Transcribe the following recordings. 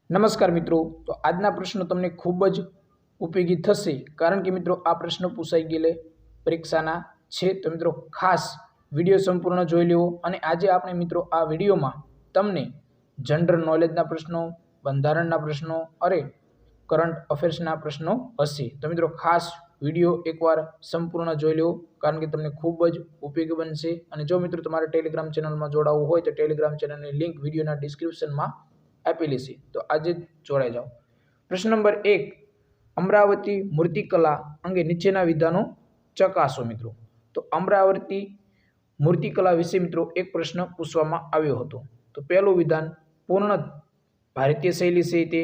નમસ્કાર મિત્રો, તો આજના પ્રશ્નો તમને ખૂબ જ ઉપયોગી થશે, કારણ કે મિત્રો આ પ્રશ્નો પૂછાઈ ગયેલે પરીક્ષાના છે. તો મિત્રો ખાસ વિડીયો સંપૂર્ણ જોઈ લેવો. અને આજે આપણે મિત્રો આ વિડીયોમાં તમને જનરલ નોલેજના પ્રશ્નો, બંધારણના પ્રશ્નો અને કરંટ અફેર્સના પ્રશ્નો હશે. તો મિત્રો ખાસ વિડીયો એકવાર સંપૂર્ણ જોઈ લેવો, કારણ કે તમને ખૂબ જ ઉપયોગી બનશે. અને જો મિત્રો તમારે ટેલિગ્રામ ચેનલમાં જોડાવવું હોય તો ટેલિગ્રામ ચેનલની લિંક વિડીયોના ડિસ્ક્રિપ્શનમાં આપેલી છે, તો આજે જોડાઈ જાઓ. પ્રશ્ન નંબર 1, અમરાવતી મૂર્તિકલા અંગે નીચેના વિધાનો ચકાસો મિત્રો. તો અમરાવતી મૂર્તિકલા વિશે મિત્રો એક પ્રશ્ન પૂછવામાં આવ્યો હતો. તો પહેલું વિધાન પૂર્ણ ભારતીય શૈલી છે તે.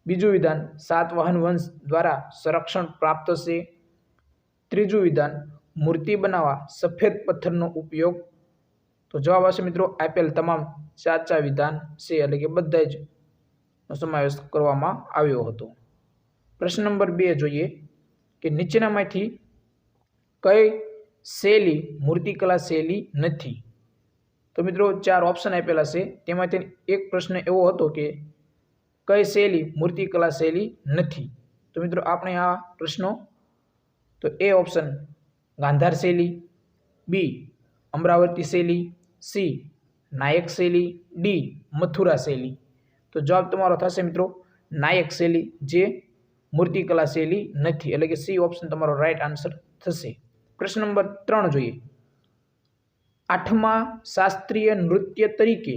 બીજું વિધાન સાતવાહન વંશ દ્વારા સંરક્ષણ પ્રાપ્ત છે. ત્રીજું વિધાન મૂર્તિ બનાવવા સફેદ પથ્થરનો ઉપયોગ. તો જવાબ આવશે મિત્રો આપેલ તમામ સાચા વિધાન છે, એટલે કે બધા જ સમાવેશ કરવામાં આવ્યો હતો. પ્રશ્ન નંબર 2 જોઈએ કે નીચેનામાંથી કઈ શૈલી મૂર્તિકલા શૈલી નથી. તો મિત્રો 4 ઓપ્શન આપેલા છે, તેમાંથી એક પ્રશ્ન એવો હતો કે કઈ શૈલી મૂર્તિકલા શૈલી નથી. તો મિત્રો આપણે આ પ્રશ્નો, તો એ ઓપ્શન ગાંધાર શૈલી, બી અમરાવતી શૈલી, સી નાયક શૈલી, ડી મથુરા શૈલી. તો જવાબ તમારો થશે મિત્રો નાયક શૈલી, જે મૂર્તિકલા શૈલી નથી, એટલે કે સી ઓપ્શન તમારો રાઈટ આન્સર થશે. પ્રશ્ન નંબર 3 જોઈએ. 8મા શાસ્ત્રીય નૃત્ય તરીકે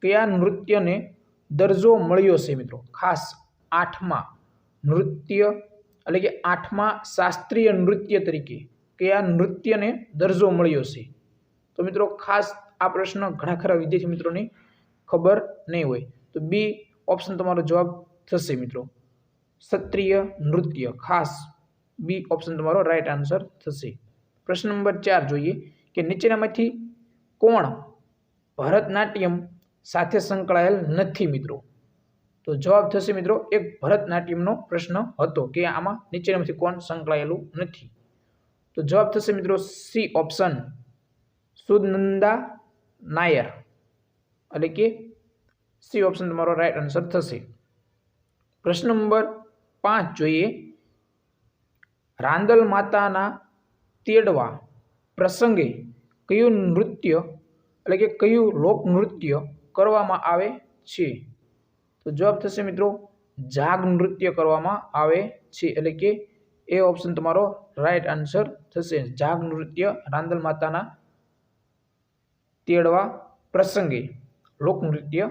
કયા નૃત્યને દરજ્જો મળ્યો છે મિત્રો? ખાસ 8મા નૃત્ય, એટલે કે 8મા શાસ્ત્રીય નૃત્ય તરીકે કયા નૃત્યને દરજ્જો મળ્યો છે? તો મિત્રો ખાસ આ પ્રશ્ન ઘણા ખરા વિદ્યાર્થી મિત્રોને ખબર નહીં હોય, તો બી ઓપ્શન તમારો જવાબ થશે મિત્રો, ક્ષત્રિય નૃત્ય. ખાસ બી ઓપ્શન તમારો રાઈટ આન્સર થશે. પ્રશ્ન નંબર 4 જોઈએ કે નીચેનામાંથી કોણ ભરતનાટ્યમ સાથે સંકળાયેલ નથી મિત્રો? તો જવાબ થશે મિત્રો એક ભરતનાટ્યમનો પ્રશ્ન હતો કે આમાં નીચેનામાંથી કોણ સંકળાયેલું નથી. તો જવાબ થશે મિત્રો સી ઓપ્શન સુનંદા નાયર, એટલે કે સી ઓપ્શન તમારો રાઈટ આન્સર થશે. પ્રશ્ન નંબર 5 જોઈએ. રાંદલ માતાના તેડવા પ્રસંગે કયું નૃત્ય, એટલે કે કયું લોકનૃત્ય કરવામાં આવે છે? તો જવાબ થશે મિત્રો જાગ નૃત્ય કરવામાં આવે છે, એટલે કે એ ઓપ્શન તમારો રાઈટ આન્સર થશે. જાગ નૃત્ય રાંદલ માતાના તેડવા પ્રસંગે લોકનૃત્ય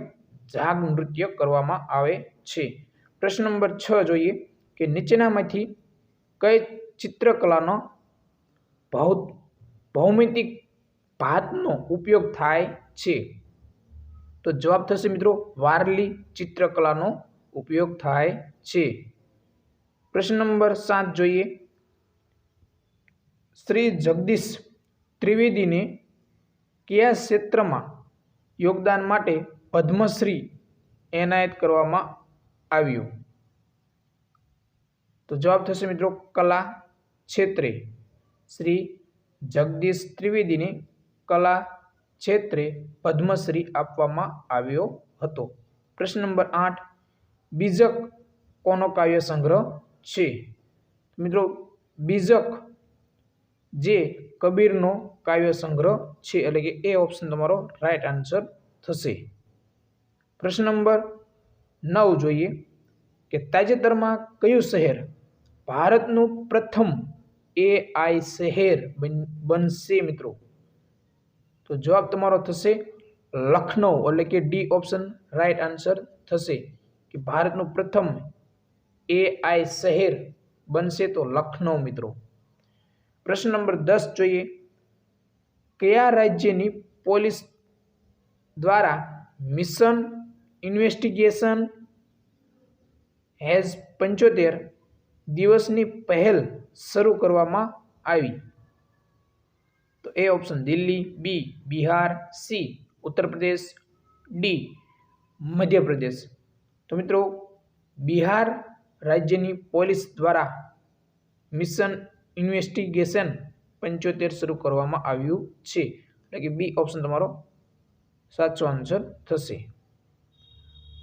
જાગ નૃત્ય કરવામાં આવે છે. પ્રશ્ન નંબર 6 જોઈએ કે નીચેનામાંથી કઈ ચિત્રકલાનો ભૌમિતિક ભાતનો ઉપયોગ થાય છે? તો જવાબ થશે મિત્રો વારલી ચિત્રકલાનો ઉપયોગ થાય છે. પ્રશ્ન નંબર 7 જોઈએ. શ્રી જગદીશ ત્રિવેદીને કયા ક્ષેત્રમાં યોગદાન માટે પદ્મશ્રી એનાયત કરવામાં આવ્યું? તો જવાબ થશે મિત્રો કલા ક્ષેત્રે. શ્રી જગદીશ ત્રિવેદીને કલા ક્ષેત્રે પદ્મશ્રી આપવામાં આવ્યો હતો. પ્રશ્ન નંબર 8, બીજક કોનો કાવ્ય સંગ્રહ છે? મિત્રો બીજક જે કબીરનો કાવ્ય સંગ્રહ છે, એટલે કે એ ઓપ્શન તમારો રાઈટ આન્સર થશે. પ્રશ્ન નંબર 9 જોઈએ કે તાજેતરમાં કયું શહેર ભારતનું પ્રથમ AI શહેર બનશે મિત્રો? તો જવાબ તમારો થશે લખનઉ, એટલે કે ડી ઓપ્શન રાઈટ આન્સર થશે કે ભારતનું પ્રથમ AI શહેર બનશે તો લખનઉ મિત્રો. પ્રશ્ન નંબર 10 જોઈએ. કયા રાજ્યની પોલીસ દ્વારા મિશન ઇન્વેસ્ટિગેશન હેઝ 75 દિવસની પહેલ શરૂ કરવામાં આવી? તો એ ઓપ્શન દિલ્હી, બી બિહાર, સી ઉત્તર પ્રદેશ, ડી મધ્યપ્રદેશ. તો મિત્રો બિહાર રાજ્યની પોલીસ દ્વારા મિશન ઇન્વેસ્ટિગેશન 75 શરૂ કરવામાં આવ્યું છે, એટલે કે બી ઓપ્શન તમારો સાચો આન્સર થશે.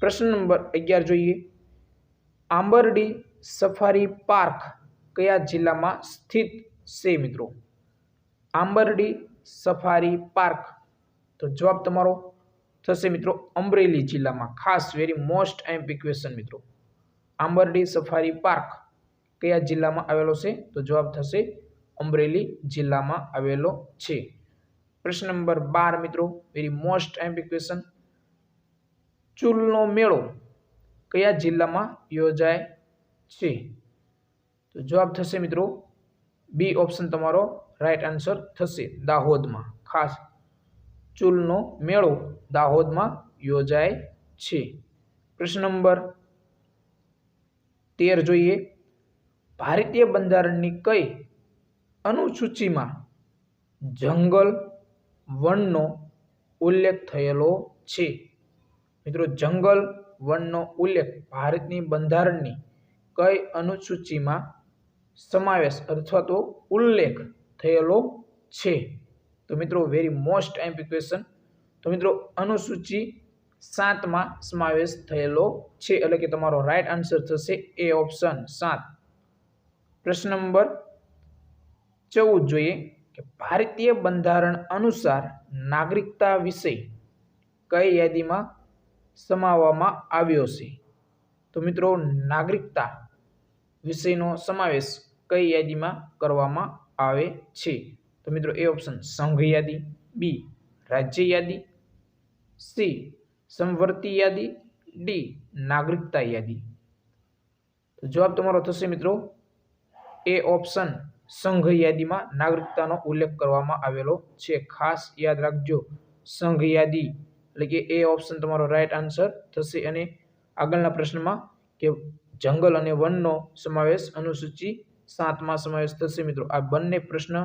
પ્રશ્ન નંબર 11 જોઈએ, આંબરડી સફારી પાર્ક કયા જિલ્લામાં સ્થિત છે મિત્રો? આંબરડી સફારી પાર્ક, તો જવાબ તમારો થશે મિત્રો અમરેલી જિલ્લામાં. ખાસ વેરી મોસ્ટ એમ્પી ક્વેશ્ચન મિત્રો. આંબરડી સફારી પાર્ક કયા જિલ્લામાં આવેલો છે? તો જવાબ થશે અમરેલી જિલ્લામાં આવેલો છે. પ્રશ્ન નંબર 12 મિત્રો, વેરી મોસ્ટ એમ્પી ક્વેશ્ચન, ચૂલનો મેળો કયા જિલ્લામાં યોજાય છે? તો જવાબ થશે મિત્રો બી ઓપ્શન તમારો રાઈટ આન્સર થશે, દાહોદમાં. ખાસ ચૂલનો મેળો દાહોદમાં યોજાય છે. પ્રશ્ન નંબર 13 જોઈએ, ભારતીય બંધારણની કઈ અનુસૂચિમાં જંગલ વનનો ઉલ્લેખ થયેલો છે? મિત્રો, જંગલ વનનો ઉલ્લેખ ભારતની બંધારણની કઈ અનુસૂચિમાં સમાવેશ અથવા તો ઉલ્લેખ થયેલો છે? તો મિત્રો વેરી મોસ્ટ એમ્પી ક્વેશ્ચન. તો મિત્રો અનુસૂચિ 7માં સમાવેશ થયેલો છે, એટલે કે તમારો રાઈટ આન્સર થશે એ ઓપ્શન 7. પ્રશ્ન નંબર 14 જોઈએ કે ભારતીય બંધારણ અનુસાર નાગરિકતા વિષય કઈ યાદીમાં સમાવવામાં આવ્યો છે? તો મિત્રો નાગરિકતા વિષયનો સમાવેશ કઈ યાદીમાં કરવામાં આવે છે? તો મિત્રો એ ઓપ્શન સંઘ યાદી, બી રાજ્ય યાદી, સી સમવર્તી યાદી, ડી નાગરિકતા યાદી. તો જવાબ તમારો થશે મિત્રો એ ઓપ્શન સંઘ યાદીમાં નાગરિકતાનો ઉલ્લેખ કરવામાં આવેલો છે. ખાસ યાદ રાખજો, સંઘ યાદી એટલે કે એ ઓપ્શન તમારો રાઈટ આન્સર થશે. અને આગળના પ્રશ્નમાં કે જંગલ અને વનનો સમાવેશ અનુસૂચિ 7માં સમાવેશ થશે મિત્રો. આ બંને પ્રશ્ન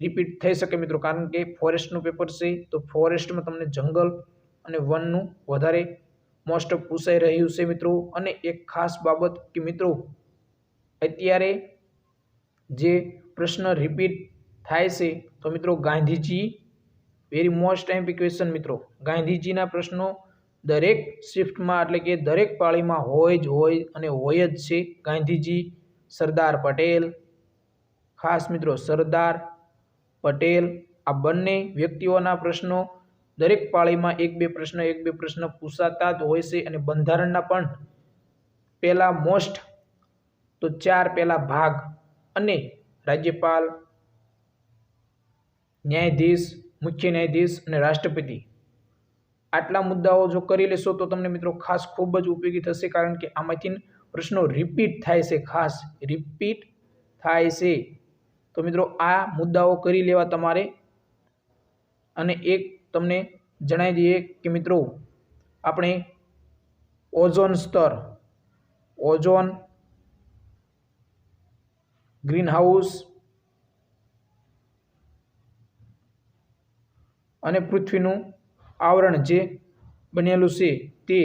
રિપીટ થઈ શકે મિત્રો, કારણ કે ફોરેસ્ટનું પેપર છે, તો ફોરેસ્ટમાં તમને જંગલ અને વનનું વધારે મોસ્ટ ઓફ પૂછાઈ રહ્યું છે મિત્રો. અને એક ખાસ બાબત કે મિત્રો અત્યારે જે પ્રશ્ન રિપીટ થાય છે, તો મિત્રો Gandhiji, very most MP question મિત્રો, ગાંધીજીના પ્રશ્નો દરેક શિફ્ટમાં એટલે કે દરેક પાળીમાં હોય અને હોય જ છે. ગાંધીજી, સરદાર પટેલ, ખાસ મિત્રો સરદાર પટેલ, આ બંને વ્યક્તિઓના પ્રશ્નો દરેક પાળીમાં એક બે પ્રશ્ન પૂછાતા જ હોય છે. અને બંધારણના પણ પહેલા મોસ્ટ તો 4 પહેલા ભાગ અને રાજ્યપાલ, ન્યાયાધીશ, મુખ્ય ન્યાયાધીશ અને રાષ્ટ્રપતિ, આટલા મુદ્દાઓ જો કરી લેશો તો તમને મિત્રો ખાસ ખૂબ જ ઉપયોગી થશે, કારણ કે આમાંથી પ્રશ્નો રિપીટ થાય છે, ખાસ રિપીટ થાય છે. તો મિત્રો આ મુદ્દાઓ કરી લેવા તમારે. અને એક તમને જણાવી દઈએ કે મિત્રો આપણે ઓઝોન સ્તર, ઓઝોન, ગ્રીનહાઉસ અને પૃથ્વીનું આવરણ જે બનેલું છે તે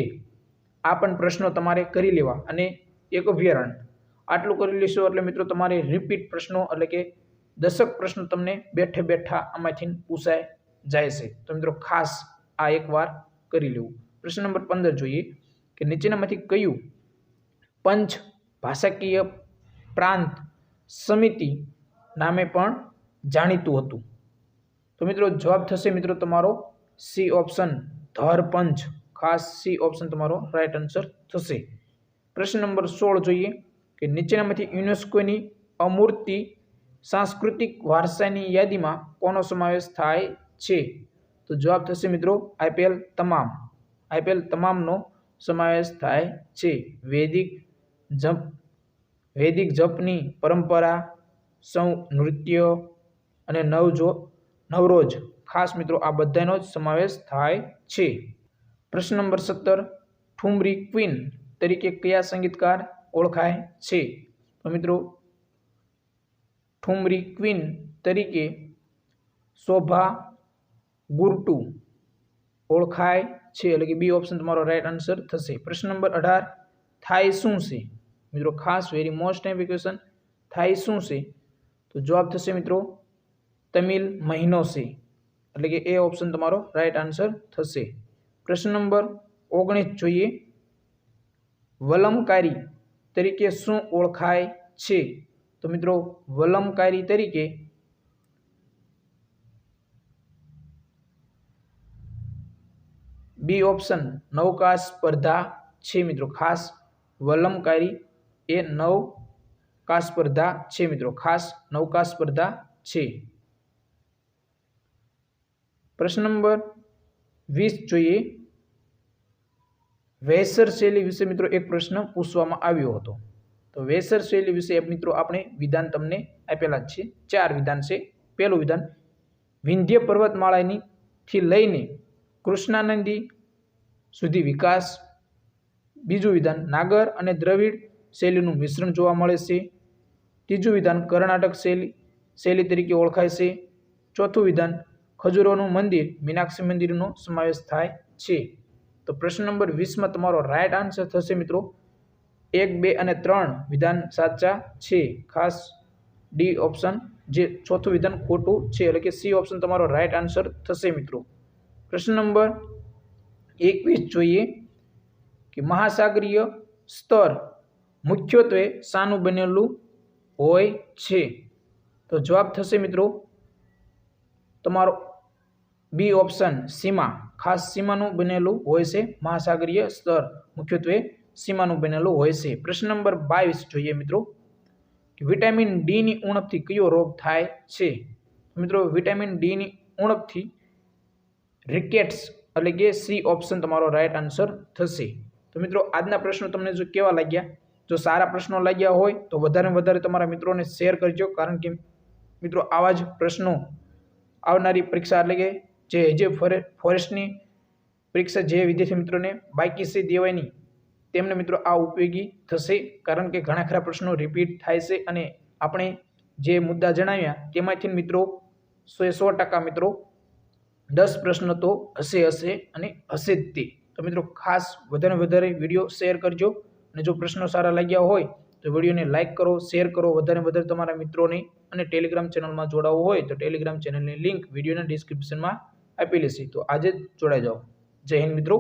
આ પણ પ્રશ્નો તમારે કરી લેવા. અને એક અભયારણ્ય, આટલું કરી લેશો એટલે મિત્રો તમારે રિપીટ પ્રશ્નો એટલે કે દશક પ્રશ્નો તમને બેઠે બેઠા આમાંથી પૂછાય જાય છે. તો મિત્રો ખાસ આ એકવાર કરી લેવું. પ્રશ્ન નંબર 15 જોઈએ કે નીચેનામાંથી કયું પંચ ભાષાકીય પ્રાંત સમિતિ નામે પણ જાણીતું હતું? તો મિત્રો જવાબ થશે મિત્રો તમારો સી ઓપ્શન ધર પંચ. ખાસ સી ઓપ્શન તમારો રાઈટ આન્સર થશે. પ્રશ્ન નંબર 16 જોઈએ કે નીચેનામાંથી યુનેસ્કોની અમૂર્ત સાંસ્કૃતિક વારસાની યાદીમાં કોનો સમાવેશ થાય છે? તો જવાબ થશે મિત્રો આપેલ તમામનો સમાવેશ થાય છે. વૈદિક જપની પરંપરા, સૌ નૃત્ય અને નવરોજ, ખાસ મિત્રો આ બધાનો જ સમાવેશ થાય છે. પ્રશ્ન નંબર 17, ઠુમરી ક્વીન તરીકે કયા સંગીતકાર ઓળખાય છે? તો મિત્રો ઠુમરી ક્વીન તરીકે શોભા ગુરટુ ઓળખાય છે, એટલે કે બી ઓપ્શન તમારો રાઈટ આન્સર થશે. પ્રશ્ન નંબર 18, થાઈ શું છે? મિત્રો ખાસ વેરી મોસ્ટ ક્વેશ્ચન, થાઈ શું છે? તો જવાબ થશે મિત્રો તમિલ મહિનો છે, એટલે કે એ ઓપ્શન તમારો રાઈટ આન્સર થશે. પ્રશ્ન નંબર 19 જોઈએ વલમકારી તરીકે શું ઓળખાય છે? તો મિત્રો વલમકારી તરીકે બી ઓપ્શન નૌકા સ્પર્ધા છે મિત્રો. ખાસ વલમકારી એ નૌકા સ્પર્ધા છે મિત્રો. ખાસ નૌકા સ્પર્ધા છે. પ્રશ્ન નંબર 20 જોઈએ. વેસર શૈલી વિશે મિત્રો એક પ્રશ્ન પૂછવામાં આવ્યો હતો. તો વેસર શૈલી વિશે મિત્રો આપણે વિધાન તમને આપેલા છે. 4 વિધાન છે. પહેલું વિધાન, વિંધ્ય પર્વતમાળાની થી લઈને કૃષ્ણાનદી સુધી વિકાસ. બીજું વિધાન, નાગર અને દ્રવિડ શૈલીનું મિશ્રણ જોવા મળે છે. ત્રીજું વિધાન, કર્ણાટક શૈલી તરીકે ઓળખાય છે. ચોથું વિધાન, ખજૂરોનું મંદિર મીનાક્ષી મંદિરનો સમાવેશ થાય છે. તો પ્રશ્ન નંબર 20માં તમારો રાઈટ આન્સર થશે મિત્રો 1, 2 અને 3 વિધાન સાચા છે. ખાસ ડી ઓપ્શન જે ચોથું વિધાન ખોટું છે, એટલે કે સી ઓપ્શન તમારો રાઈટ આન્સર થશે મિત્રો. પ્રશ્ન નંબર 21 જોઈએ કે મહાસાગરીય સ્તર મુખ્યત્વે શાનું બનેલું હોય છે? તો જવાબ થશે મિત્રો તમારો બી ઓપ્શન સીમા. ખાસ સીમાનું બનેલું હોય છે. મહાસાગરીય સ્તર મુખ્યત્વે સીમાનું બનેલું હોય છે. પ્રશ્ન નંબર 22 જોઈએ મિત્રો કે વિટામિન ડી ની ઉણપથી કયો રોગ થાય છે? મિત્રો વિટામિન ડી ની ઉણપથી રિકેટ્સ, એટલે કે સી ઓપ્શન તમારો રાઈટ આન્સર થશે. તો મિત્રો આજના પ્રશ્નો તમને જો કેવા લાગ્યા, જો સારા પ્રશ્નો લાગ્યા હોય તો વધારે તમારા મિત્રોને શેર કરજો, કારણ કે મિત્રો આવા જ પ્રશ્નો આવનારી પરીક્ષા, એટલે કે જે ફોરેસ્ટની પરીક્ષા જે વિદ્યાર્થી મિત્રોને બાકી છે દેવાની, તેમને મિત્રો આ ઉપયોગી થશે, કારણ કે ઘણા ખરા પ્રશ્નો રિપીટ થાય છે અને આપણે જે મુદ્દા જણાવ્યા તેમાંથી મિત્રો 100% મિત્રો 10 પ્રશ્નો તો હશે અને હશે જ તે. તો મિત્રો ખાસ વધારે વિડીયો શેર કરજો, અને જો પ્રશ્નો સારા લાગ્યા હોય તો વિડીયોને લાઇક કરો, શેર કરો, વધારે તમારા મિત્રોને, અને ટેલિગ્રામ ચેનલમાં જોડાવવું હોય તો ટેલિગ્રામ ચેનલની લિંક વિડીયોના ડિસ્ક્રિપ્શનમાં આપેલી છે. તો આજે જ જોડાઈ જાઓ. જય હિન્દ મિત્રો.